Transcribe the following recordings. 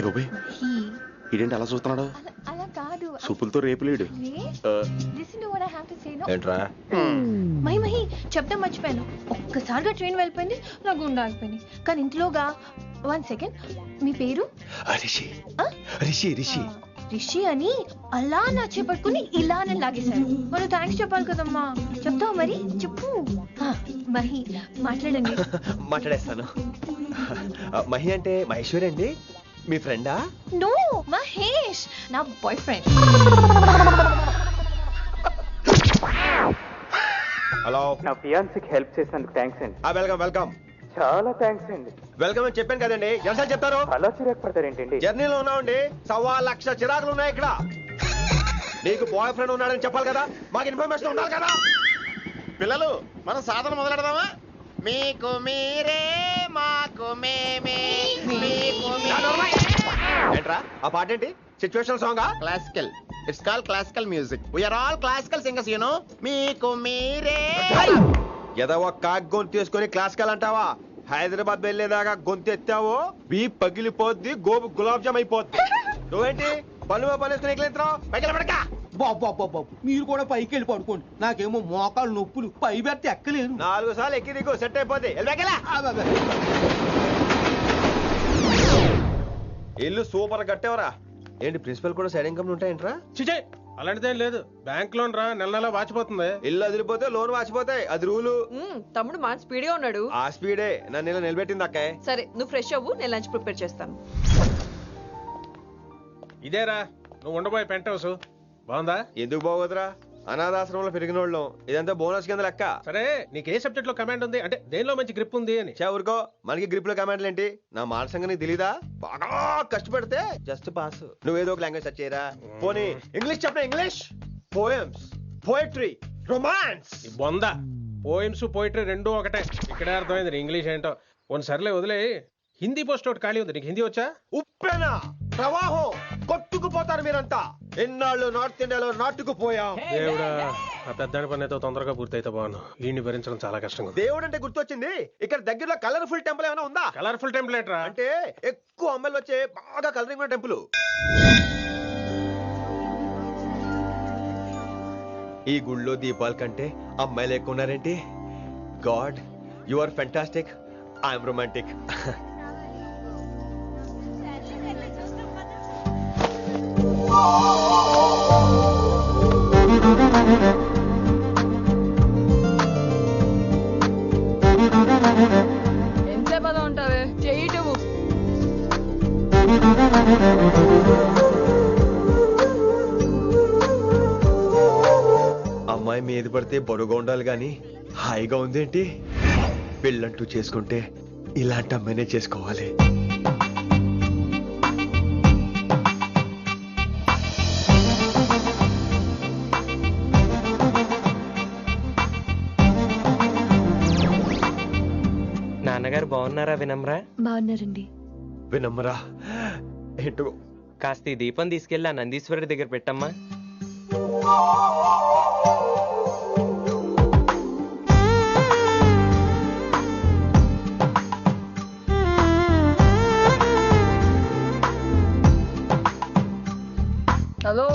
బాబాయ్ ఇదేంటి అలా చూస్తున్నాడు? అలా కాదు, సూపులతో రేపులేడు. ఏంట్రా మహి చెప్తాం మర్చిపోయాను. ఒక్కసారిగా ట్రైన్ వెళ్ళిపోయింది, నా గుండె ఆగిపోయింది. కానీ ఇంట్లోగా 1 సెకండ్, మీ పేరు? రిషి రిషి రిషి రిషి అని అలా నా చేపట్టుకుని ఇలానే లాగేశారు. మరి థ్యాంక్స్ చెప్పాలి కదమ్మా. చెప్తావు మరి? చెప్పు. మహి మాట్లాడండి. మాట్లాడేస్తాను. మహి అంటే మహేశ్వరి అండి, మీ ఫ్రెండా? నో, మహేష్ నా బాయ్ ఫ్రెండ్. హలో, నా ఫియాన్సీకి హెల్ప్ చేసినందుకు థ్యాంక్స్ అండి. Welcome welcome. చాలా థ్యాంక్స్ అండి. వెల్కమ్ అని చెప్పాను కదండి, ఎన్నిసార్లు చెప్తారు? అలా చిరాకు పడతారేంటండి? జర్నీలో ఉన్నామండి, 1,00,000 చిరాకులు ఉన్నాయి ఇక్కడ. నీకు బాయ్ ఫ్రెండ్ ఉన్నాడని చెప్పాలి కదా, మాకు ఇన్ఫర్మేషన్ ఉండాలి కదా. పిల్లలు మనం సాధన మొదలెడదామా? మీకు మీరే మాకు మేమే. ఏంట్రా ఆ పాట ఏంటి? సిచ్యువేషన్ సాంగా? Classical. It's call classical music. We are all classical singers you know. మీకు మీరే. ఏదో ఒక కాక్ గొంతు తీసుకొని క్లాసికల్ అంటావా? హైదరాబాద్ వెళ్ళేదాకా గొంతు ఎత్తావో బీ పగిలిపోద్ది, గోబు గులాబ్ జామ్ అయిపోద్ది. నువ్వేంటి పనులు పనేసుకుని ఎక్కలేంటావు? పైకి పడక. బాబు మీరు కూడా పైకి వెళ్ళి పడుకోండి, నాకేమో మోకాలు నొప్పులు, పై పెడితే ఎక్కలేను. 4 సార్లు ఎక్కి దిగు, సెట్ అయిపోద్ది. ఇల్లు సూపర్ కట్టేవరా. ఏంటి ప్రిన్సిపల్ కూడా సైడ్ ఇన్కమ్ ఉంటాయంట్రా? చిచే అలాంటిదేం లేదు, బ్యాంక్ లోన్ రా, నెల నెల వాచిపోతుంది. ఇల్లు అదిరిపోతే లోన్ వాచిపోతాయి, అది రూలు. తమ్ముడు మా స్పీడ్ గా ఉన్నాడు. ఆ స్పీడే నన్ను ఇలా నిలబెట్టింది అక్కాయ్. సరే నువ్వు ఫ్రెష్ అవ్వు, నేను లంచ్ ప్రిపేర్ చేస్తాను. ఇదేరా నువ్వు ఉండబోయే పెంట్ హౌస్, బాగుందా? ఎందుకు బాగోదురా, అనాథాశ్రమంలో పెరిగినోళ్ళం, ఇదంతా బోనస్ కింద లెక్క. సరే నీకు ఏ సబ్జెక్ట్ లో కమాండ్ ఉంది, అంటే దేనిలో మంచి గ్రిప్ ఉంది అని? ఊరుకో, మనకి గ్రిప్ లో కమాండ్లు ఏంటి? నా మాట సంగతి నీకు తెలీదా? బాగా కష్టపడితే జస్ట్ పాస్. నువ్వేదో ఒక లాంగ్వేజ్ సెర్చ్ చేయరా. పోనీ ఇంగ్లీష్ చెప్పిన ఇంగ్లీష్, పోయమ్స్, పోయట్రీ, రొమాన్స్. బొంద పోయిమ్స్ పోయిటరీ రెండూ ఒకటే. ఇక్కడే అర్థమైంది ఇంగ్లీష్ ఏంటో. కొన్ని సర్లే వదిలే, హిందీ పోస్ట్ ఒకటి ఖాళీ ఉంది, నీకు హిందీ వచ్చా? ఉప్పెనా ప్రవాహం కొట్టుకుపోతారు మీరంతా. ఎన్నాళ్ళు నార్త్ ఇండియాలో నాటుకుపోయాం. దేవుడా, ఆ పెద్దాని పని అయితే తొందరగా పూర్తయితే బాగున్నాను, వీడిని భరించడం చాలా కష్టంగా. దేవుడు అంటే గుర్తొచ్చింది, ఇక్కడ దగ్గరలో కలర్ఫుల్ టెంపుల్ ఏమైనా ఉందా? కలర్ఫుల్ టెంపుల్ ఏంట్రా? అంటే ఎక్కువ అమ్మాయిలు వచ్చే బాగా కలరింగ్ ఉన్న టెంపుల్. ఈ గుళ్ళో దీపాల కంటే అమ్మాయిలు ఎక్కువ ఉన్నారేంటి? God, you are fantastic, I'm romantic. ఎంతసేపు అలా ఉంటావే, చేయటము. అమ్మాయి మీద పడితే బరువుగా ఉండాలి గాని హాయిగా ఉందేంటి? పెళ్ళంటూ చేసుకుంటే ఇలాంటి అమ్మాయినే చేసుకోవాలి. నాన్నగారు బాగున్నారా వినమ్రా? బాగున్నారండి. వినమ్రా ఏంటో, కాస్త ఈ దీపం తీసుకెళ్ళి ఆ నందీశ్వరుడి దగ్గర పెట్టమ్మా. హలో,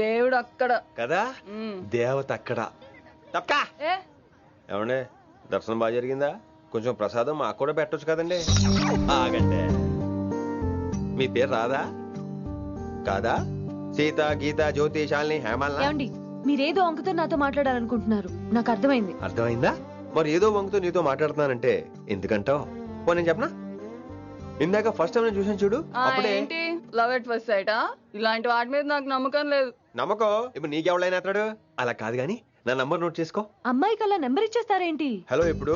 దేవుడు అక్కడ కదా, దేవత అక్కడ. తప్పకా ఏ ఏమండే, దర్శనం బాగా జరిగిందా? కొంచెం ప్రసాదం మాకు కూడా పెట్టొచ్చు కదండి. ఆగండి, మీ పేరు రాదా కాదా? సీత, గీత, జ్యోతి, శాలిని, హేమల్నా? ఏమండి, మీరేదో అంకుతో నాతో మాట్లాడాలనుకుంటున్నారు, నాకు అర్థమైంది. అర్థమైందా? మరి ఏదో వంగుతో నీతో మాట్లాడుతున్నానంటే ఎందుకంటావు? పో నేను చెప్పనా, ఇందాక ఫస్ట్ టైం నేను చూసాను చూడు, అప్పుడే. ఏంటి లవ్ ఎట్ ఫస్ట్ సైటా? ఇలాంటి వాటి మీద నాకు నమ్మకం లేదు. నమ్మకం ఇప్పుడు నీకెవడైనా అతడు? అలా కాదు గాని నా నంబర్ నోట్ చేసుకో. అమ్మాయికి అలా నెంబర్ ఇచ్చేస్తారేంటి? హలో, ఇప్పుడు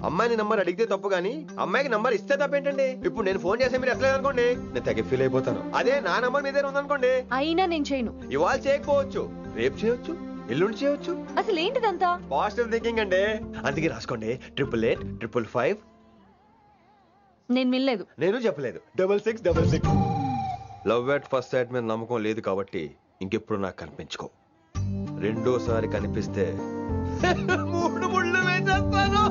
అమ్మాయిని నంబర్ అడిగితే తప్పు గానీ అమ్మాయికి నంబర్ ఇస్తే తప్పేంటండి? ఇప్పుడు నేను ఫోన్ చేస్తే మీరు ఎట్లేదు అనుకోండి, నేను తెగ ఫీల్ అయిపోతాను. అదే నా నంబర్ మీద ఉందనుకోండి, అయినా నేను చేయను. ఇవాళ చేయకపోవచ్చు, రేపు చేయొచ్చు, ఎల్లుండి చేయొచ్చు. అసలు ఏంటిదంతా? పాజిటివ్ థింకింగ్ అండి. అందుకే రాసుకోండి 888-555. నేను వినలేదు. నేను చెప్పలేదు 6666. లవ్ ఎట్ ఫస్ట్ సైట్ మీద నమ్మకం లేదు కాబట్టి ఇంకెప్పుడు నాకు కనిపించుకో. రెండోసారి కనిపిస్తే 3 ముళ్ళు వేసేస్తాను.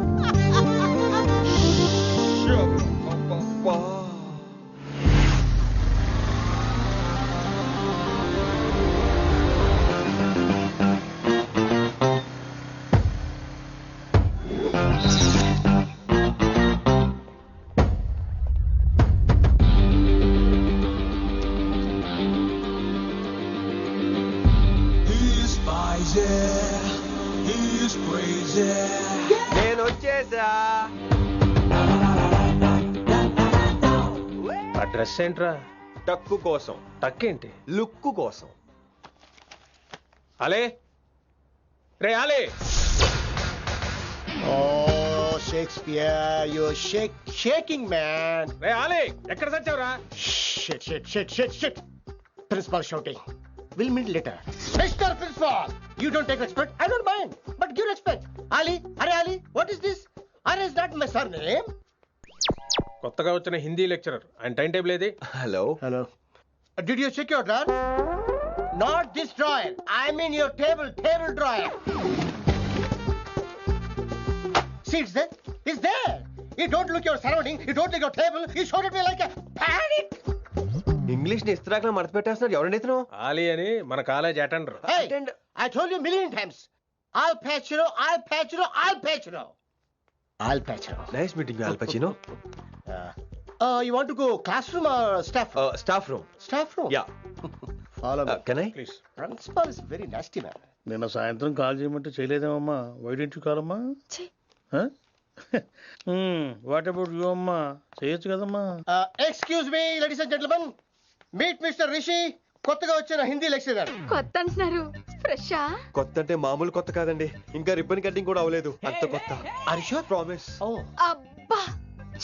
ఆ డ్రెస్ ఏంట్రా? టక్కు కోసం, టక్కేంటి? లుక్కు కోసం. అలే రే ఆలే. Oh, Shakespeare, you're shaking, man. రే ఆలే, ఎక్కడ చచ్చావురా? Shit. Principal shouting. We'll meet later. Mr. Principal, you don't take respect. I don't mind, but give respect. Ali, what is this? Ali is not my surname. కొత్తగా వచ్చిన Hindi lecturer, ఆయన time table ఏది? Hello. Did you check your drawer? Not this drawer. I mean your table drawer. See, it's there. You don't look your surrounding. You don't look your table. You showed at me like a panic. English ని ఇస్త్రాకులో మడత పెట్టేస్తున్నాడు. ఎవరండి ఇతను? ఆలీ అని మన college attender. Hey, I told you a million times. I'll patch you. Nice meeting all పచినో. You want to go classroom or staff room? Staff room. Staff room? Yeah. Follow me. Can I? Please. Principal is very nasty man. నిన్న సాయంత్రం call చేయమంటే చేయలేదేమమ్మా? Why don't you call అమ్మా? What about you అమ్మా? చేయొచ్చు కదమ్మా. Excuse me, ladies and gentlemen. Meet Mr. Rishi. కొత్తగా వచ్చిన Hindi lecturer. కొత్త అంటున్నారు, ఫ్రెషా? కొత్త అంటే మామూలు కొత్త కాదండి, ఇంకా రిబ్బన్ కటింగ్ కూడా అవ్వలేదు, అంత కొత్త. Are you sure? Promise. Oh. అబ్బా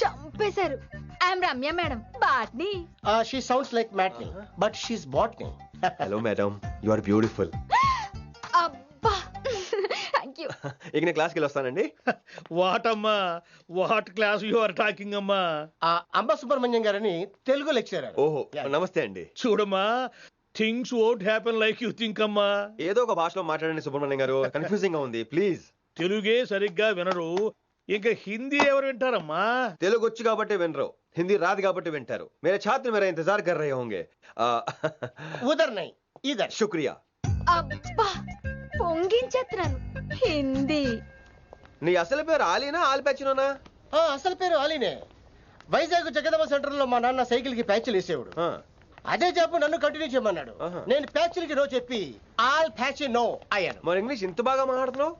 చంపేశారు. I'm Ramya madam, botany. She sounds like Matney, but she's botany. Hello madam, you are beautiful. అబ్బా థ్యాంక్ యూ. ఇక నేను క్లాస్కి వెళ్ళి వస్తానండి. వాట్ అమ్మా, what class you are talking అమ్మా? అంబ సుబ్రహ్మణ్యం గారని తెలుగు లెక్చరర్. ఓహో, నమస్తే అండి. చూడమ్మా, things won't happen like you think అమ్మా. ఏదో ఒక భాషలో మాట్లాడండి సుబ్రహ్మణ్యం గారు, కన్ఫ్యూజింగ్ గా ఉంది, ప్లీజ్. తెలుగే సరిగ్గా వినరు, ఇంకా హిందీ ఎవరు వింటారమ్మా? తెలుగు వచ్చు కాబట్టి వినరు, హిందీ రాదు కాబట్టి వింటారు. మేరే ఛాత్ర మేరా ఇంతజార్ కర్ రహే హోంగే. ఉదర్ నై ఇదర్. శుక్రియా. అబ్బా పొంగించేస్తున్నాను. హిందీ. నీ అసలు పేరు ఆలీనా ఆల్పచ్చినోనా? అసలు పేరు ఆలీనే. వైజాగ్ జగదమ్మ సెంటర్ లో మా నాన్న సైకిల్ కి ప్యాచ్లు వేసేవాడు. అదే జాబ్ నన్ను కంటిన్యూ చేయమన్నాడు. నేను ప్యాచ్లకి నో చెప్పి ఆల్ ప్యాచ్ నో అయ్యాను. మరి ఇంగ్లీష్ ఇంత బాగా మాట్లాడుతున్నావు?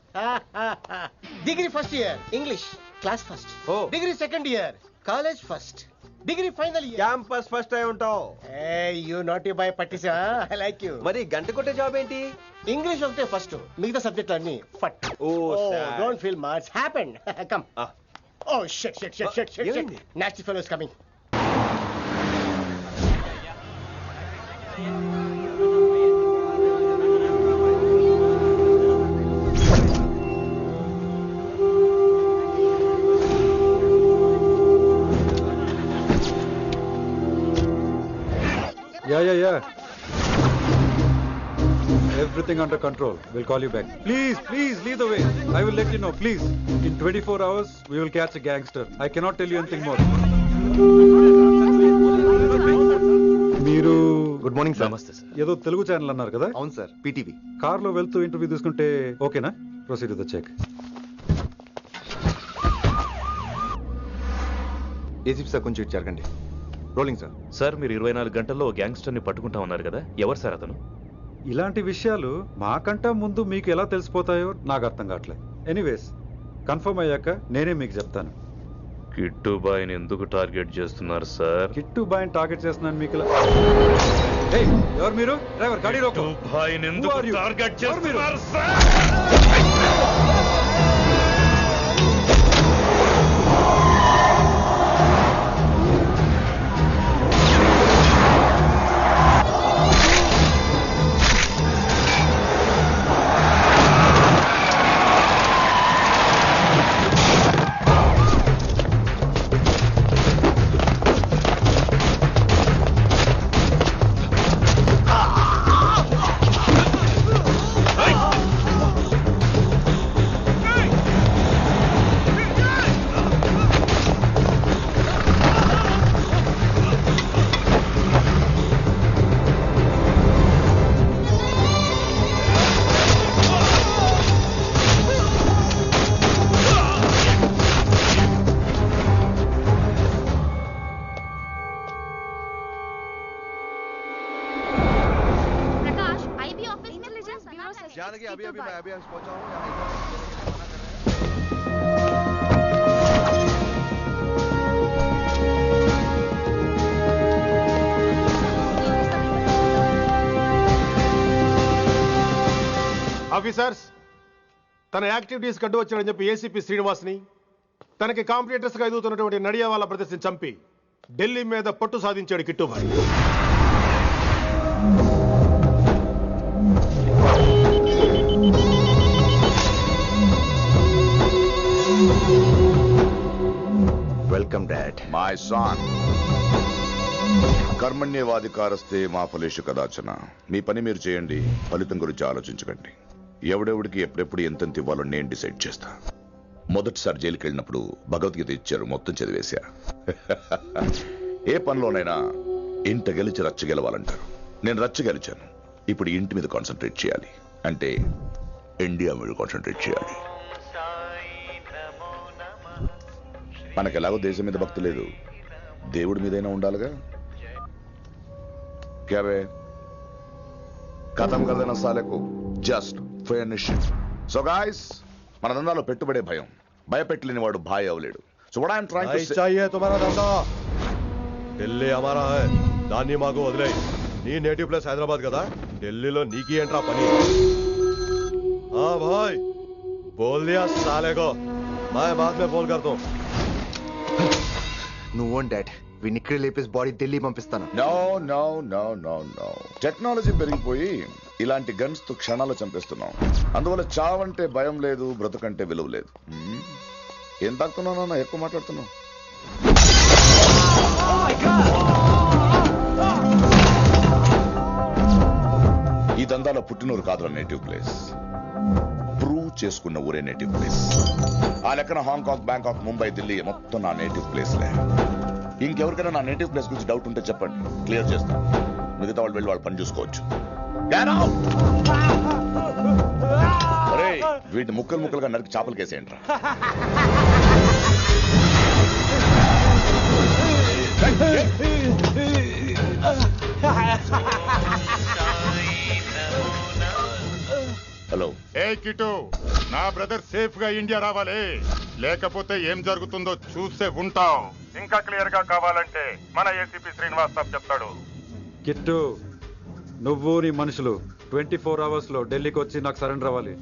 Degree first year English class first. Degree second year college first. Degree final year campus first అయి ఉంటావు. యూ నాట్ బాయ్ పట్టిసా. I like you. మరి గంట కొట్టే జాబ్ ఏంటి? ఇంగ్లీష్ ఒకటే ఫస్ట్, మిగతా సబ్జెక్టులు అన్ని ఫట్. Don't feel much happen. Come. Oh shit. Nasty fellows coming. Yeah. Everything under control. We'll call you back. Please, lead the way. I will let you know, please. In 24 hours, we will catch a gangster. I cannot tell you anything more. మీరు good morning sir. నమస్తే sir. ఏదో Telugu channel అన్నారు కదా? అవును sir, PTV. కార్లో వెళ్తూ interview తీసుకుంటే ఓకేనా? Proceed with the check. ACP sir, కొంచెం జరగండి. Rolling sir. సార్, మీరు 24 గంటల్లో గ్యాంగ్స్టర్ని పట్టుకుంటా ఉన్నారు కదా, ఎవరు సార్ అతను? ఇలాంటి విషయాలు మాకంటా ముందు మీకు ఎలా తెలిసిపోతాయో నాకు అర్థం కావట్లేదు. ఎనీవేస్, కన్ఫర్మ్ అయ్యాక నేనే మీకు చెప్తాను. కిట్టు బాయ్ని ఎందుకు టార్గెట్ చేస్తున్నారు సార్? కిట్టు బాయ్ని టార్గెట్ చేస్తున్నాను మీకు. ఎవరు మీరు? డ్రైవర్, గాడి రోకో. కిట్టు బాయ్ని ఎందుకు టార్గెట్ చేస్తున్నారు సార్? जानकी, अभी मैं पहुंचा हूँ। ఆఫీసర్స్, తన యాక్టివిటీస్ కడ్డు వచ్చాడని చెప్పి ఏసీపీ శ్రీనివాస్ని, తనకి కాంపిటేటర్స్ గా ఎదుగుతున్నటువంటి నడియావాల బ్రదర్స్ని చంపి ఢిల్లీ మీద పట్టు సాధించాడు Kittubhai. Welcome dad. My son, కర్మణ్యేవాధికారస్తే మా ఫలేషు కదాచన. మీ పని మీరు చేయండి, ఫలితం గురించి ఆలోచించకండి. ఎవడెవడికి ఎప్పుడెప్పుడు ఎంతెంత ఇవ్వాలో నేను డిసైడ్ చేస్తా. మొదటిసారి జైలుకి వెళ్ళినప్పుడు భగవద్గీత ఇచ్చారు, మొత్తం చదివేశా. ఏ పనిలోనైనా ఇంట గెలిచి రచ్చ గెలవాలంటారు. నేను రచ్చ గెలిచాను. ఇప్పుడు ఇంటి మీద కాన్సన్ట్రేట్ చేయాలి, అంటే ఇండియా మీద కాన్సన్ట్రేట్ చేయాలి. మనకెలాగో దేశం మీద భక్తి లేదు, దేవుడి మీదైనా ఉండాలిగా. క్యాబే ఖతం కదన సాలకు జస్ట్ ఫినిష్. సో గాయ్స్, మన దందాలో పెట్టుబడే భయం. భయపెట్టలేని వాడు భాయ్ అవలేడు. So what I'm trying to say, चाहिए तुम्हारा धंधा. ఢిల్లీ हमारा है. దాన్ని మాకు వదిలే. నీ నేటివ్ ప్లేస్ హైదరాబాద్ కదా, ఢిల్లీలో నీకి ఏంట్రా పని? हाँ भाई बोल दिया साले को, मैं बाद में फोन करता हूँ. నువ్వు డాడ్, వీడిని ఇక్కడ లేపేసి బాడీ ఢిల్లీ పంపిస్తాను. No no no no no. Technology పెరిగిపోయి ఇలాంటి గన్స్ తో క్షణాలు చంపేస్తున్నాం. అందువల్ల చావంటే భయం లేదు, బ్రతుకంటే విలువ లేదు. ఏం తాకుతున్నావు నాన్న, ఎక్కువ మాట్లాడుతున్నావు. ఈ దందాలో పుట్టినూరు కాదురా నేటివ్ ప్లేస్, ప్రూవ్ చేసుకున్న ఊరే నేటివ్ ప్లేస్. ఆ లెక్కన హాంకాంగ్, బ్యాంకాక్, ముంబై, ఢిల్లీ మొత్తం నా నేటివ్ ప్లేస్లే. ఇంకెవరికైనా నా నేటివ్ ప్లేస్ గురించి డౌట్ ఉంటే చెప్పండి, క్లియర్ చేస్తాను. మిగతా వాళ్ళు వెళ్ళి వాళ్ళు పని చూసుకోవచ్చు. అరే, వీటిని ముక్కలు ముక్కలుగా నరికి చేపలు కేసేయండి. హలో. ఏ కిటు, నా బ్రదర్ సేఫ్ గా ఇండియా రావాలి, లేకపోతే ఏం జరుగుతుందో చూసే ఉంటాం. ఇంకా క్లియర్ గా కావాలంటే మన ఏసీపీ శ్రీనివాస్ సాబ్ చెప్తాడు. కిట్టు, నువ్వు నీ మనుషులు 24 hours లో ఢిల్లీకి వచ్చి నాకు సరెండర్ అవ్వాలి.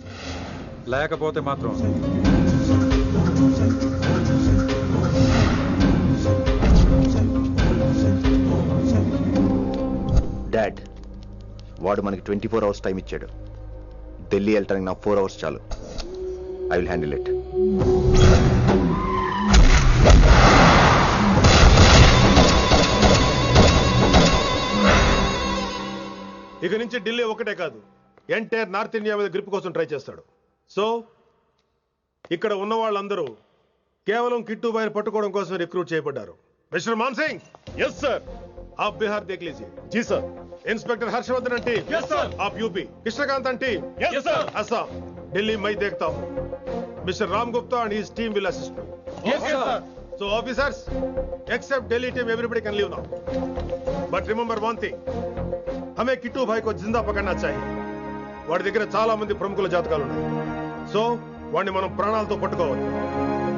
లేకపోతే మాత్రం డాడ్, వాడు మనకి 24 hours టైం ఇచ్చాడు. ఢిల్లీ వెళ్ళటానికి నాకు 4 hours చాలు. I will handle it. ఇక నుంచి ఢిల్లీ ఒకటే కాదు, ఎంటైర్ నార్త్ ఇండియా మీద గ్రిప్ కోసం ట్రై చేస్తాడు. సో ఇక్కడ ఉన్న వాళ్ళందరూ కేవలం కిట్టుబాయిని పట్టుకోవడం కోసం రిక్రూట్ చేయబడ్డారు. మిస్టర్ మాన్సింగ్. Yes sir. आप बिहार देख लीजिए. जी sir. Inspector Harshvardhan team. Yes sir. आप UP. Krishnakant team. Yes sir. Assam. Delhi मैं देखता हूँ. Mister Ram Gupta and his team will assist me. Yes sir. So officers, except Delhi team, everybody can leave now. But remember one thing. हमें किट्टू भाई को जिंदा पकड़ना चाहिए. వాడి దగ్గర చాలా మంది ప్రముఖుల జాతకాలు ఉన్నాయి. సో వాడిని మనం ప్రాణాలతో పట్టుకోవాలి.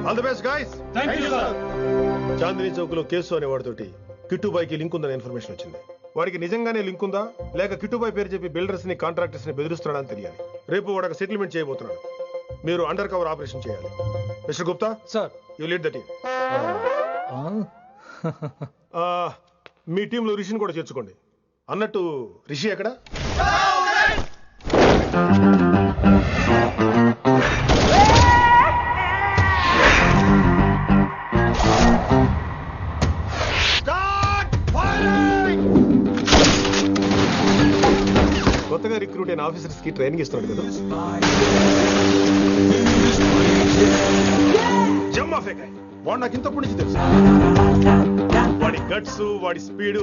All the best guys. Thank you sir. Chandni Chowk లో కేసు అనే వాడితోటి కిట్టుబాయికి లింక్ ఉందనే ఇన్ఫర్మేషన్ వచ్చింది. వాడికి నిజంగానే లింక్ ఉందా లేక కిట్టుబాయి పేరు చెప్పి బిల్డర్స్ ని కాంట్రాక్టర్స్ ని బెదిరిస్తున్నాడని తెలియాలి. రేపు వాడు ఒక సెటిల్మెంట్ చేయబోతున్నాడు. మీరు అండర్ కవర్ ఆపరేషన్ చేయాలి. Mister Gupta sir, you lead the team. మీ టీంలో రిషిని కూడా చేర్చుకోండి. అన్నట్టు రిషి ఎక్కడ? కొత్తగా రిక్రూట్ అయిన ఆఫీసర్స్ కి ట్రైనింగ్ ఇస్తున్నాడు కదా. జమ్మా ఫేకాయ్. వాడు నాకు ఇంతప్పటి నుంచి తెలుసు. వాడి గట్స్, వాడి స్పీడ్,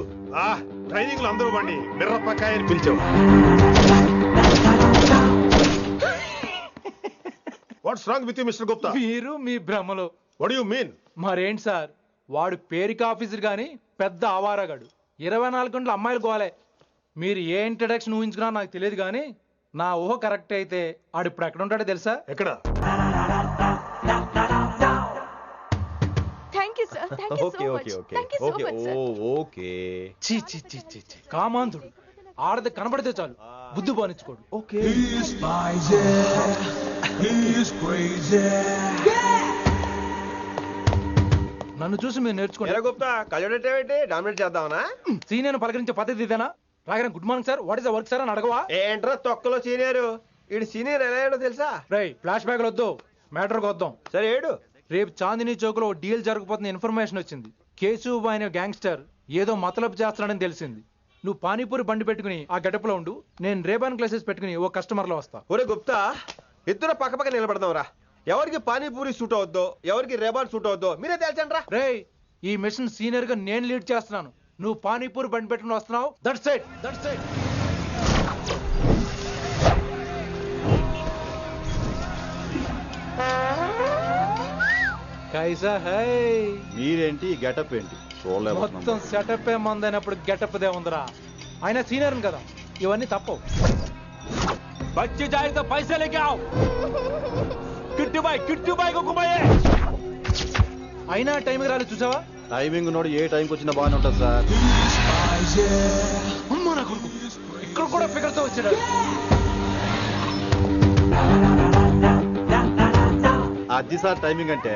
ట్రైనింగ్ లో అందరూ వాడిని మిర్రపకాయ అని పిలిచేవాడు. What's wrong with you mister Gupta? మీరు మీ భ్రమలో. What you mean? మరేంటి సార్, వాడు పేరుకి ఆఫీసర్ గాని పెద్ద ఆవారగాడు. 24 గంటలు అమ్మాయిలు గోలే. మీరు ఏ ఇంట్రడక్షన్ ఊహించుకున్నా నాకు తెలియదు కానీ నా ఊహ కరెక్ట్ అయితే ఆడు ఇప్పుడు ఎక్కడ ఉంటాడో తెలుసా? ఎక్కడ? కామాంధుడు. ఆడది కనబడితే చాలు బుద్ధి పోనిచ్చుకోడు. ఓకే. నన్ను చూసి మీరు నేర్చుకోండి. గుప్తా కళ్ళేంటి డామినేట్ చేద్దామనా? సీనియర్ పలకరించే పద్ధతి ఇదేనా? రాగానే good morning sir, what is the work sir అని అడగవా? ఏంట్రా తొక్కలో సీనియర్? ఈడు సీనియర్ ఎలా ఏడో తెలుసా? రై ఫ్లాష్ బ్యాక్ వద్దు, మ్యాటర్కి వద్దాం. సరే ఏడు. రేపు చాందినీ చౌక్ లో డీల్ జరగబోతున్న ఇన్ఫర్మేషన్ వచ్చింది. కేశూబాయ్ అనే గ్యాంగ్స్టర్ ఏదో మతలబు చేస్తున్నాడని తెలిసింది. నువ్వు పానీపూరి బండి పెట్టుకుని ఆ గడపలో ఉండు, నేను రేబాన్ గ్లాసెస్ పెట్టుకుని ఓ కస్టమర్ లో వస్తా. ఒరే గుప్తా, ఇద్దరు పక్క పక్క నిలబడదాం రా. ఎవరికి పానీపూరి సూట్ అవుద్దో, ఎవరికి రేబాన్ సూట్ అవుద్దో మీరే తేల్చండి రా. రే, ఈ మిషన్ సీనియర్ గా నేను లీడ్ చేస్తున్నాను, నువ్వు పానీపూరి బండి పెట్టుకుని వస్తున్నావు. That's it, that's it. కైసా హై? మీరేంటి గెటప్ ఏంటి? మొత్తం సెటప్ ఏ మందైనప్పుడు గెటప్ దే ఉందిరా. ఆయన సీనియర్ కదా, ఇవన్నీ తప్పవు. బచ్చి జాయితో పైసా లేకే ఆవ్. కిట్టు బాయ్ కుమాయే. అయినా టైంకి రాలేదు చూసావా? టైమింగ్ నోడు ఏ టైంకి వచ్చినా బాగానే ఉంటుంది సార్. అమ్మా నా కొడుకు, ఇక్కడ కూడా ఫిగర్ తో వచ్చాడు. అది సార్ టైమింగ్ అంటే.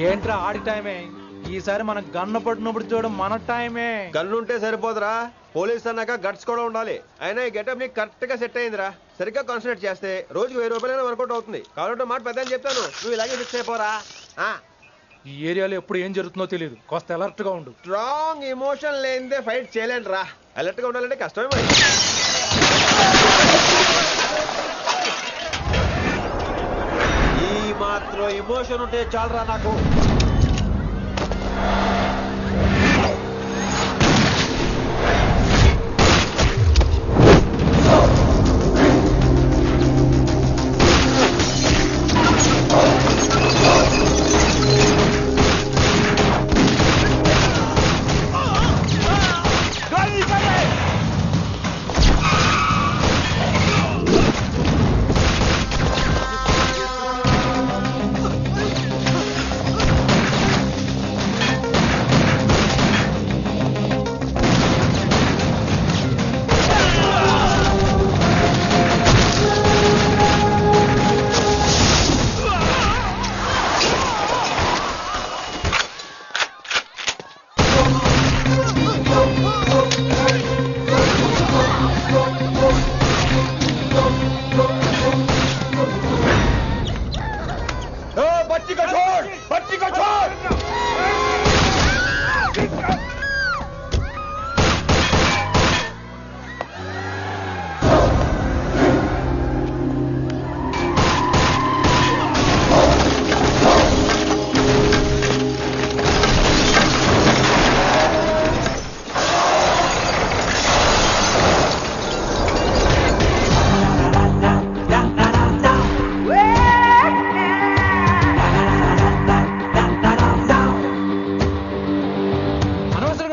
ఏంట్రా ఆడి టైమే? ఈసారి మనం గన్ను పట్టినప్పుడు చూడడం మన టైమే. గన్ను ఉంటే సరిపోదురా, పోలీస్ అన్నాక గట్స్ కూడా ఉండాలి. అయినా ఈ గెటప్ నీకు కరెక్ట్ గా సెట్ అయిందిరా. సరిగ్గా కాన్సన్ట్రేట్ చేస్తే రోజుకి 1000 రూపాయలైనా వర్కౌట్ అవుతుంది. కాబట్టి మాట పెద్ద అని చెప్తాను, నువ్వు ఇలాగే ఫిక్స్ అయిపోరా. ఈ ఏరియాలో ఎప్పుడు ఏం జరుగుతుందో తెలియదు, కాస్త అలర్ట్ గా ఉండు. స్ట్రాంగ్ ఎమోషన్ లేనిదే ఫైట్ చేయలేండి రా. అలర్ట్ గా ఉండాలంటే కష్టమే మరి. ఈ మాత్రం ఎమోషన్ ఉంటే చాలరా నాకు.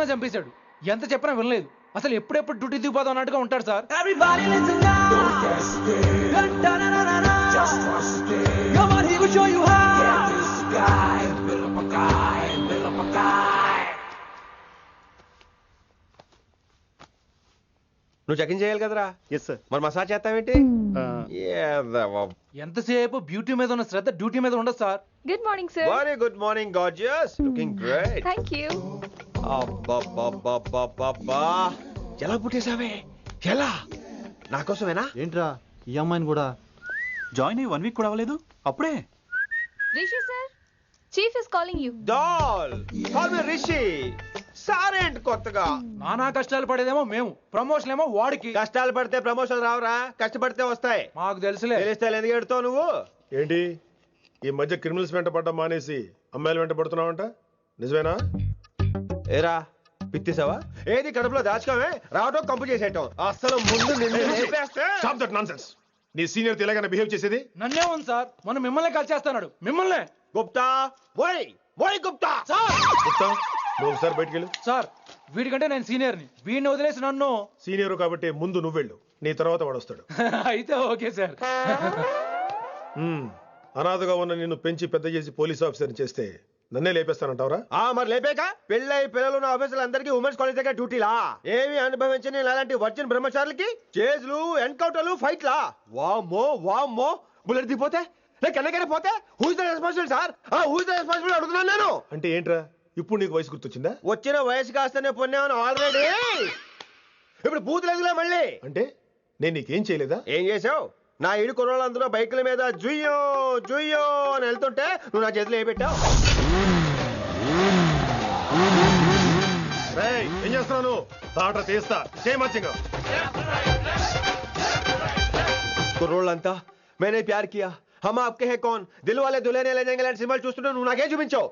చంపేశాడు. ఎంత చెప్పినా వినలేదు. అసలు ఎప్పుడెప్పుడు డ్యూటీ దిగిపోదాం అన్నట్టుగా ఉంటాడు సార్. నువ్వు చెకింగ్ చేయాలి కదరా? Yes sir. మరి మసాజ్ చేస్తావేంటి? ఎంతసేపు బ్యూటీ మీద ఉన్న శ్రద్ధ డ్యూటీ మీద ఉండదు sir. Good morning sir. Very good morning gorgeous, looking great. Thank you. అబ్బబ్బబ్బబ్బబ్బా, ఎలా పుట్టేసావే? ఎలా? నా కోసమేనా? ఏంట్రా ఈ అమ్మాయిని కూడా జాయిన్ అయ్యి 1 వీక్ కూడా అవ్వలేదు అప్పుడే? Rishi sir, chief is calling you. Doll call me Rishi. సారేంటి కొత్తగా? నానా కష్టాలు పడేదేమో మేము, ప్రమోషన్ ఏమో వాడికి. కష్టాలు పడితే ప్రమోషన్ రావురా, కష్టపడితే వస్తాయి. మాకు తెలుసులే. తెలిస్తే ఎందుకు ఎడుతావు నువ్వు? ఏంటి ఈ మధ్య క్రిమినల్స్ వెంట పడ్డం మానేసి అమ్మాయిలు వెంట పడుతున్నావంట, నిజమేనా? ఏరా పిత్తిసావా? ఏది కడుపులో దాచుకోవే, రావటం కంపు చేసేయటం. అసలు ముందు స్టాప్ దట్ నాన్సెన్స్. నీ సీనియర్ తెలంగాణ బిహేవ్ చేసేది? నన్నే ఉంది సార్, మనం మిమ్మల్ని కాల్ చేస్తున్నాడు. మిమ్మల్ని గుప్తా ఓయ్ ఓయ్ గుప్తా. గుప్తా నువ్వు ఒకసారి బయటికి వెళ్ళు. సార్ వీడికంటే నేను సీనియర్ని, వీడిని వదిలేసి నన్ను. సీనియర్ కాబట్టి ముందు నువ్వు వెళ్ళు, నీ తర్వాత వాడు వస్తాడు. అయితే ఓకే సార్. అనాథగా ఉన్న నిన్ను పెంచి పెద్ద చేసి పోలీస్ ఆఫీసర్ని చేస్తే నన్నే లేపేస్తానంటావరా? మరి లేపాక పెళ్ళై పిల్లలు ఉన్న ఆఫీసులు అందరికీ ఉమెన్స్ కాలేజ్ దగ్గర డ్యూటీలా? ఏమి అనుభవించని అలాంటి వర్జిన్ బ్రహ్మచారులకి చేజ్లు ఎన్కౌంటర్లు ఫైట్లా? వామ్మో వామ్మో. బుల్లెట్ దిగిపోతే కన్నకైనా పోతే who's the responsible sir? Who's the responsible అడుగుతున్నాను నేను. అంటే ఏంట్రా ఇప్పుడు నీకు వయసు గుర్తొచ్చిందా? వచ్చిన వయసు కాస్తనే పొన్నాను ఆల్రెడీ. ఇప్పుడు బూత్ లేదులే మళ్ళీ. అంటే నేను నీకేం చేయలేదా? ఏం చేసావు? నా ఇడు కుర్రోళ్ళందరూ బైకుల మీద జుయ్యో జుయ్యో అని వెళ్తుంటే నువ్వు నా చేతిలో ఏ పెట్టావు? ఏం చేస్తున్నాను? తాట తీస్తా చేయమచ్చంగా. కుర్రోళ్ళంతా मैंने प्यार किया हम आपके हैं कौन दिल वाले दुल्हने ले जाएंगे लांటి సింబల్ చూస్తుంటే నువ్వు నాకే చూపించావు.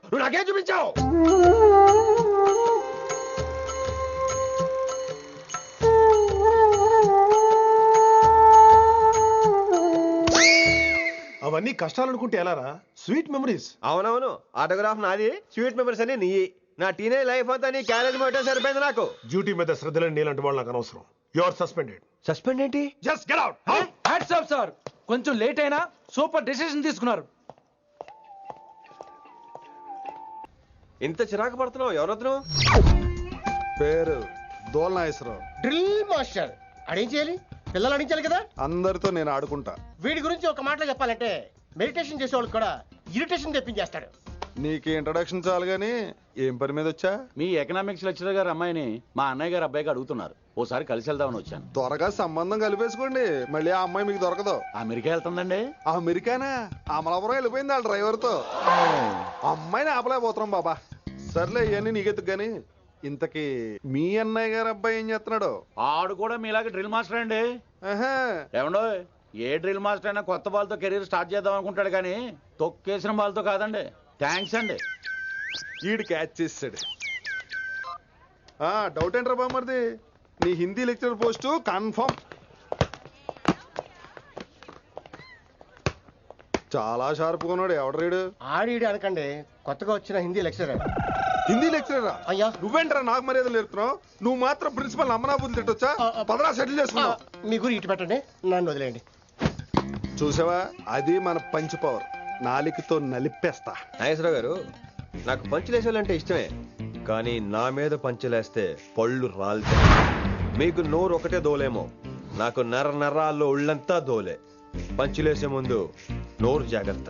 అవన్నీ కష్టాలనుకుంటే ఎలారా? Sweet memories. అవునవును, ఆటోగ్రాఫ్ నాది, స్వీట్ మెమరీస్ అని నీ. నా టీనేజ్ లైఫ్ అంతా నీ క్యారేజ్ మొట్టే సరిపోయింది నాకు. డ్యూటీ మీద శ్రద్ధలేని నీలాంటి వాళ్ళు నాకు అనవసరం. You are suspended. సస్పెండ్ ఏంటి? Just get out. Hats off sir, కొంచెం లేట్ అయినా సూపర్ డెసిషన్ తీసుకున్నారు. ఇంత చిరాకు పడుతున్నావు? ఎవరొద్దు? పేరు దోల్నాగేశ్వరరావు. Drill master. అడేం చేయాలి? పిల్లలు అడించాలి కదా. అందరితో నేను ఆడుకుంటా. వీడి గురించి ఒక మాటలో చెప్పాలంటే మెడిటేషన్ చేసే వాళ్ళకి కూడా ఇరిటేషన్ తెప్పించేస్తాడు. నీకు ఇంట్రడక్షన్ చాలు గానీ ఏం పని మీద వచ్చా? మీ ఎకనామిక్స్ లెక్చరర్ గారు అమ్మాయిని మా అన్నయ్య గారు అబ్బాయికి అడుగుతున్నారు. ఓసారి కలిసి వెళ్దామని వచ్చాను. త్వరగా సంబంధం కలిపేసుకోండి, మళ్ళీ ఆ అమ్మాయి మీకు దొరకదు. అమెరికా వెళ్తుందండి. అమెరికానా? అమలాపురం వెళ్ళిపోయింది వాళ్ళ డ్రైవర్ తో. అమ్మాయిని ఆపలేకపోతున్నాం బాబా. సర్లే ఇవన్నీ నీకెత్తుకు గాని ఇంతకీ మీ అన్నయ్య గారు అబ్బాయి ఏం చేస్తున్నాడు? ఆడు కూడా మీలాగే డ్రిల్ మాస్టర్ అండి. ఏమండో, ఏ డ్రిల్ మాస్టర్ అయినా కొత్త బాల్తో కెరీర్ స్టార్ట్ చేద్దాం అనుకుంటాడు కానీ తొక్కేసిన బాల్తో కాదండి. థ్యాంక్స్ అండి. ఈడు క్యాచ్ చేసాడు. డౌట్ ఏంట్రా బామ్మర్ది, నీ హిందీ లెక్చరర్ పోస్టు కన్ఫర్మ్. చాలా షార్ప్ ఉన్నాడు. ఎవడ్రీడు? ఆడీడు అనకండి, కొత్తగా వచ్చిన హిందీ లెక్చరర్. హిందీ లెక్చరరా? అయ్యా నువ్వేంట్రా నాకు మర్యాదలు నేర్పుతున్నావు? నువ్వు మాత్రం ప్రిన్సిపల్ అమ్మనాబుద్ధి తిట్టొచ్చా? పదరా సెటిల్ చేసుకున్నావు. మీ గురి ఇటు పెట్టండి, నన్ను వదిలేయండి. చూసావా, అది మన పంచ్ పవర్. నాలికతో నలిపేస్తా. నాగేశ్వరరావు గారు, నాకు పంచులేసేయాలంటే ఇష్టమే, కానీ నా మీద పంచులేస్తే పళ్ళు రాలితే. మీకు నోరు ఒకటే దోలేమో, నాకు నరాల్లో ఉళ్ళంతా దోలే. పంచులేసే ముందు నోరు జాగ్రత్త.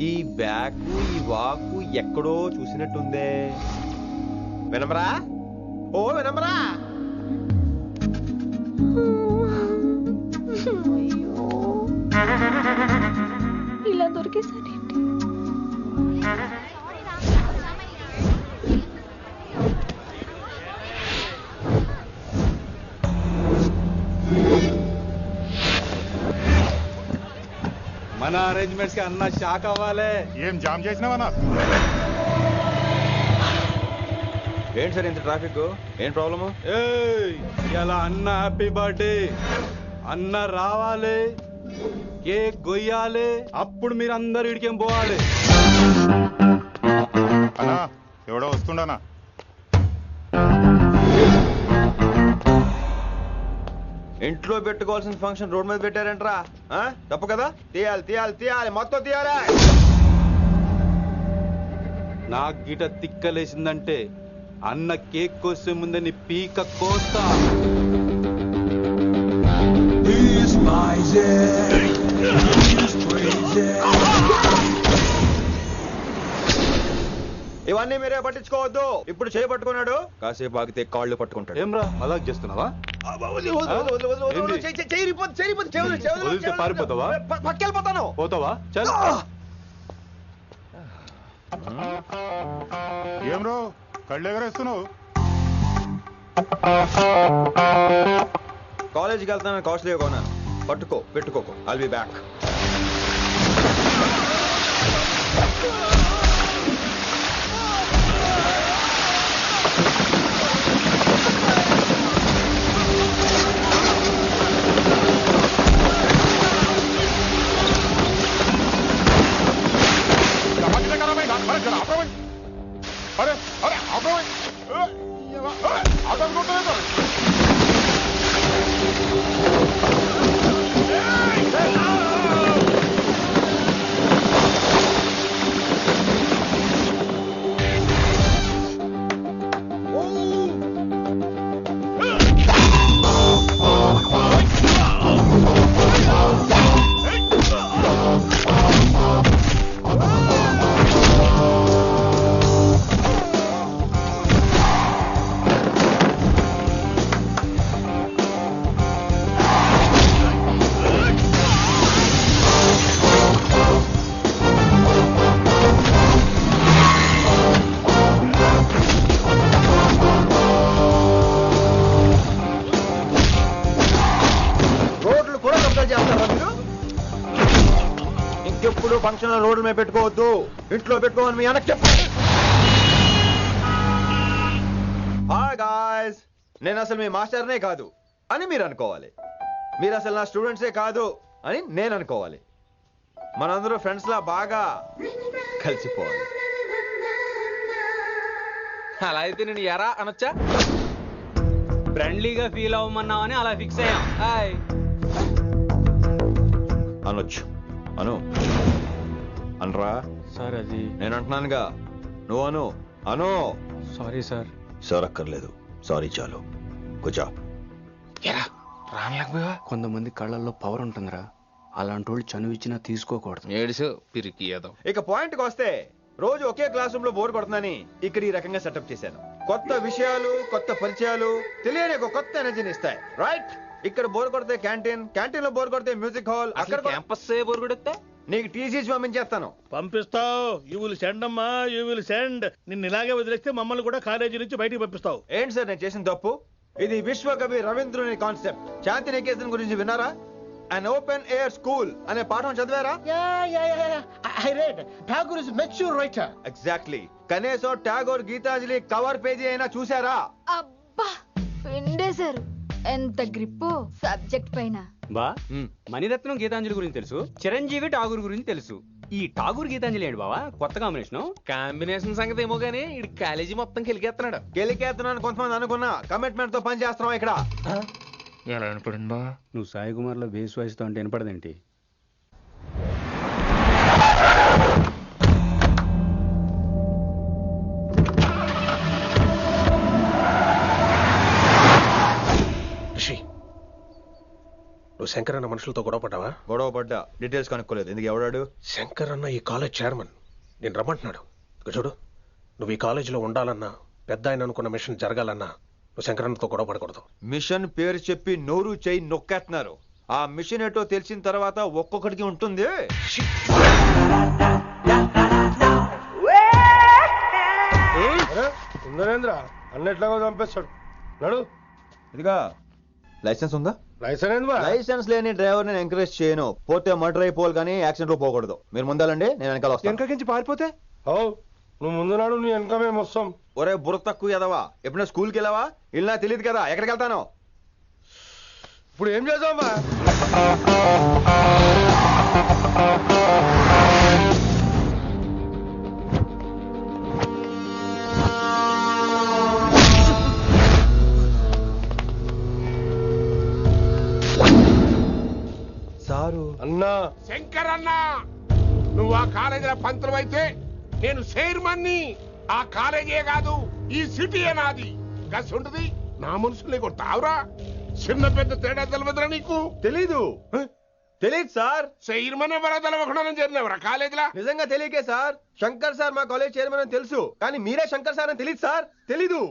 ఈ బ్యాకు ఈ వాకు ఎక్కడో చూసినట్టుందే. వినమరా? ఓ వినమరా? ఇలా దొరికేసాడేంటి? మన అరేంజ్మెంట్స్ కి అన్న షాక్ అవ్వాలి. ఏం జామ్ చేసినావన్నా? ఏంటి సార్ ఇంత ట్రాఫిక్? ఏం ప్రాబ్లము? ఇలా అన్న హ్యాపీ బర్త్డే, అన్న రావాలి, కేక్ గొయ్యాలి, అప్పుడు మీరు అందరు ఇడికేం పోవాలి. అన్నా ఎవడో వస్తుండనా? ఇంట్లో పెట్టుకోవాల్సిన ఫంక్షన్ రోడ్ మీద పెట్టారంట్రా. తప్పు కదా? తీయాలి తీయాలి తీయాలి, మొత్తం తీయాలి. నాకు గిట తిక్కలేసిందంటే అన్న కేక్ కోసే ముందే నీ పీక కోస్తా. ఇవన్నీ మీరే పట్టించుకోవద్దు. ఇప్పుడు చేయి పట్టుకున్నాడు, కాసేపు ఆగితే కాళ్ళు పట్టుకుంటాడు. ఏమ్రా మజాక్ చేస్తున్నావా? పారిపోతావా? పక్కెళ్ళిపోతాను. పోతావా? చల్. ఏం రో కళ్ళు ఎగరేస్తున్నావు? కాలేజీకి వెళ్తాను, కాస్ట్లీ కొనా. పట్టుకో, పెట్టుకోకు. I'll be back. अरे अरे आप ఫంక్షన్ లో రోడ్ల మీద పెట్టుకోవద్దు, ఇంట్లో పెట్టుకోమని మీ అన్నకు చెప్పు. హాయ్ గాయ్స్, నేను అసలు మీ మాస్టర్నే కాదు అని మీరు అనుకోవాలి. మీరు అసలు నా స్టూడెంట్సే కాదు అని నేను అనుకోవాలి. మనందరూ ఫ్రెండ్స్ లా బాగా కలిసిపోవాలి. అలా అయితే నేను ఎరా అనొచ్చా? ఫ్రెండ్లీగా ఫీల్ అవ్వమన్నావని అలా ఫిక్స్ అయ్యాం. హాయ్ అనొచ్చు, అను అనరా సార్. అది నేను అంటున్నానుగా, నువ్వు అను. అను. Sorry sir. సార్ అక్కర్లేదు, సారీ చాలు. కూర్చో. రానలేకపోయా? కొంతమంది కళ్ళల్లో పవర్ ఉంటుందిరా, అలాంటి వాళ్ళు చనువు ఇచ్చినా తీసుకోకూడదు. ఏడుసు పిరికి ఏదో. ఇక పాయింట్కి వస్తే, రోజు ఒకే క్లాస్ రూమ్ లో బోర్ కొడుతుందని ఇక్కడ ఈ రకంగా సెటప్ చేశాను. కొత్త విషయాలు, కొత్త పరిచయాలు తెలియని ఒక కొత్త ఎనర్జీని ఇస్తాయి. రైట్? ఇక్కడ బోర్ కొడితే క్యాంటీన్, క్యాంటీన్ లో బోర్ కొడితే మ్యూజిక్ హాల్, అక్కడ క్యాంపస్ బోర్ కొడితే నీకు టీసీస్ పంపించేస్తాను. పంపిస్తావు. యూ విల్ సెండ్ అమ్మా, యూ విల్ సెండ్. నిన్ను ఇలాగే వదిలేస్తే మమ్మల్ని కూడా కాలేజీ నుంచి బయటికి పంపిస్తావు. ఏంటి సార్ నేను చేసిన తప్పు? ఇది విశ్వకవి రవీంద్రుని కాన్సెప్ట్. శాంతి నికేతన్ గురించి విన్నారా? అన్ ఓపెన్ ఎయిర్ స్కూల్ అనే పాఠం చదివారా? I read. Tagore is a mature writer. Exactly. కనీసం టాగోర్ గీతాంజలి కవర్ పేజీ అయినా చూసారా? అబ్బా పిండేశారు. ఎంత గ్రిప్పు సబ్జెక్ట్ పైన. బా మణిరత్నం గీతాంజలి గురించి తెలుసు, చిరంజీవి ఠాగూర్ గురించి తెలుసు. ఈ ఠాగూర్ గీతాంజలి ఏంటి బావా కొత్త కాంబినేషన్ సంగతి ఏమో గానీ ఈ కాలేజీ మొత్తం కెలికేస్తున్నాడు. కెలికేస్తున్నాను కొంతమంది అనుకున్నా, కమిట్మెంట్ తో పని చేస్తున్నాం ఇక్కడ. ఎలా వినపడింది బా? నువ్వు సాయి కుమార్ లో బేస్ వాయిస్ తో అంటే వినపడదేంటి? నువ్వు శంకర్ అన్న మనుషులతో గొడవ పడ్డావా? గొడవ పడ్డా, డీటెయిల్స్ కనుక్కోలేదు. ఎందుకు? ఎవడాడు? శంకర్ అన్న ఈ కాలేజ్ చైర్మన్. నేను రమ్మంటున్నాడు. చూడు, నువ్వు ఈ కాలేజీలో ఉండాలన్నా, పెద్ద ఆయన అనుకున్న మిషన్ జరగాలన్నా నువ్వు శంకర్ అన్నతో గొడవ పడకూడదు. మిషన్ పేరు చెప్పి నోరు చేయి నొక్కేస్తున్నారు. ఆ మిషన్ ఏంటో తెలిసిన తర్వాత ఒక్కొక్కడికి ఉంటుంది. ఉందనేంద్ర అన్నట్లాగా చంపేస్తాడు. నడు. ఇదిగా లైసెన్స్ ఉందా? లైసెన్స్ లేని డ్రైవర్ నేను ఎంకరేజ్ చేయను. పోతే మర్డర్ అయిపోవాలి కానీ యాక్సిడెంట్ లో పోకూడదు. మీరు ముందాలండి, నేను వెనకాల వస్తాను. వెనకకించి పారిపోతే నువ్వు ముందు నాడు నీ వెనక మేము వస్తాం. ఒరే బుర్ర తక్కువ ఎదవా, ఎప్పుడైనా స్కూల్కి వెళ్ళావా? ఇలా తెలియదు కదా ఎక్కడికి వెళ్తాను. ఇప్పుడు ఏం చేద్దామా? సారు అన్నా. శంకర్ అన్నా, నువ్వు ఆ కాలేజీలో పంతులు అయితే నేను చైర్మన్ని. ఆ కాలేజీ కాదు, ఈ సిటీయే నాది. గస్ ఉంటుంది నా మనుషుల్ని కొట్టావురా. చిన్న పెద్ద తేడా తెలియదురా నీకు? తెలీదు. తెలీదు సార్. చైర్మన్ ఎవరో తెలవకుండా చేరినవరా కాలేజీలో? నిజంగా తెలియకే సార్. శంకర్ సార్ మా కాలేజ్ చైర్మన్ అని తెలుసు, కానీ మీరే శంకర్ సార్ అని తెలియదు సార్. తెలీదు.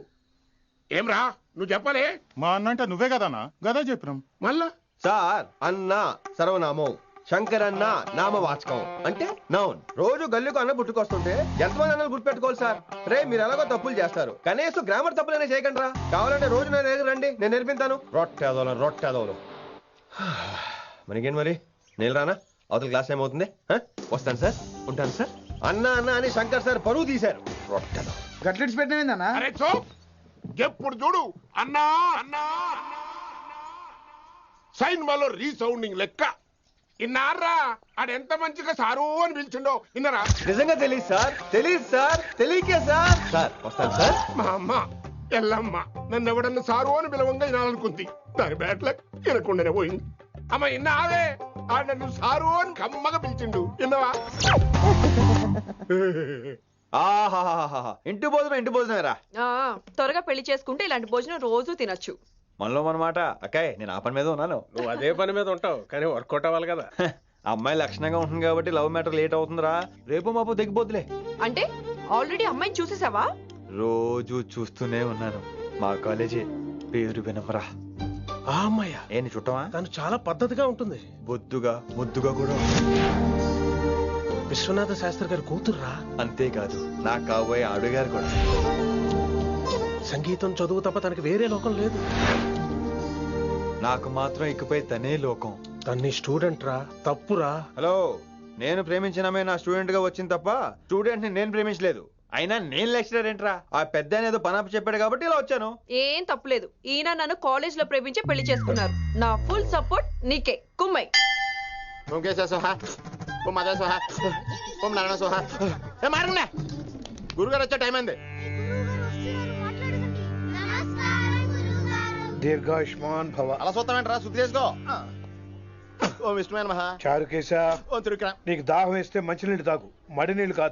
ఏమ్రా నువ్వు చెప్పలే? మా అన్న అంటే నువ్వే కదన్నా? గదా చెప్పినాం. మళ్ళా సార్ అన్న సర్వనామం, శంకర్ అన్న నామవాచకం అంటే నౌన్. రోజు గల్లుకు అన్న పుట్టుకొస్తుంటే ఎంతమంది అన్నలు గుర్తుపెట్టుకోవాలి సార్? రే మీరు ఎలాగో తప్పులు చేస్తారు, కనీసం గ్రామర్ తప్పులైనా చేయకండి రా. కావాలంటే రోజు నా దగ్గర రండి, నేను నేర్పిస్తాను. రొట్టెదోలు మనకేంటి మరి? నేను రానా? అవతల క్లాస్ టైం అవుతుంది. వస్తాను సార్, ఉంటాను సార్. అన్న అన్న అని శంకర్ సార్ పరువు తీశారు. రొట్టెదో గట్లెట్స్ పెట్టినా? అరే చో, ఎప్పుడు చూడు అన్నా అన్నా. సైన్మాలో రీసౌండింగ్ లెక్క. ఇన్నారా ఆడెంత మంచిగా సారు అని పిలిచిండో ఇన్నరా? నిజంగా తెలియదు సార్. తెలియదు సార్. తెలియకే సార్. సార్ వస్తాను సార్. మా అమ్మ ఎల్లమ్మ నన్ను ఎవడన్నా సారు అని పిలవంగా వినాలనుకుంది. దాని బ్యాట్లక్ వినకుండానే పోయింది. అమ్మ ఇన్నావే, ఆడ నన్ను సారు అని కమ్మగా పిలిచిండు. విన్నవా? ఆహాహాహా, ఇంటి భోజనం రా. త్వరగా పెళ్లి చేసుకుంటే ఇలాంటి భోజనం రోజు తినొచ్చు. మనలో మనమాట. అక్కాయ్ నేను ఆ పని మీద ఉన్నాను. నువ్వు అదే పని మీద ఉంటావు, కానీ వర్కౌట్ అవ్వాలి కదా. అమ్మాయి లక్షణంగా ఉంటుంది కాబట్టి లవ్ మ్యాటర్ లేట్ అవుతుందిరా. రేపు మాపు దిగిపోతులే. అంటే ఆల్రెడీ అమ్మాయిని చూసేసావా? రోజు చూస్తూనే ఉన్నాను. మా కాలేజీ పేరు వినమరా. ఆ అమ్మాయ ఏంటి చుట్టమా? తను చాలా పద్ధతిగా ఉంటుంది. బొద్దుగా ముద్దుగా కూడా. విశ్వనాథ శాస్త్రి గారి కూతుర్రా. అంతేకాదు నా కాబోయే ఆడుగారు కూడా. సంగీతం చదువు తప్ప తనకి వేరే లోకం లేదు. నాకు మాత్రం ఇకపై తనే లోకం. తన్ని స్టూడెంట్ రా. తప్పురా. హలో, నేను ప్రేమించిన అమ్మాయి నా స్టూడెంట్ గా వచ్చింది తప్ప స్టూడెంట్ ని నేను ప్రేమించలేదు. అయినా నేను లెక్చరర్ ఏంట్రా? ఆ పెద్ద ఏదో పనాపు చెప్పాడు కాబట్టి ఇలా వచ్చాను. ఏం తప్పులేదు. ఈయన నన్ను కాలేజ్ లో ప్రేమించి పెళ్లి చేసుకున్నారు. నా ఫుల్ సపోర్ట్ నీకే. కుమ్మై. ఓం కేశవ సోహా, ఓం మాధవ సోహా, ఓం నారాయణ సోహా. ఏ మారండి, గురుగారు వచ్చే టైం అయింది. దీర్ఘాయుష్మాన్ భవ. అలా చూస్తామంటారా? శుద్ధి చేసుకో. ఓం విష్ణుమైన మహా. చారుకేశ, ఓం తిరుక్రా. నీకు దాహం వేస్తే మంచినీళ్ళు తాగు, మడి నీళ్ళు కాదు.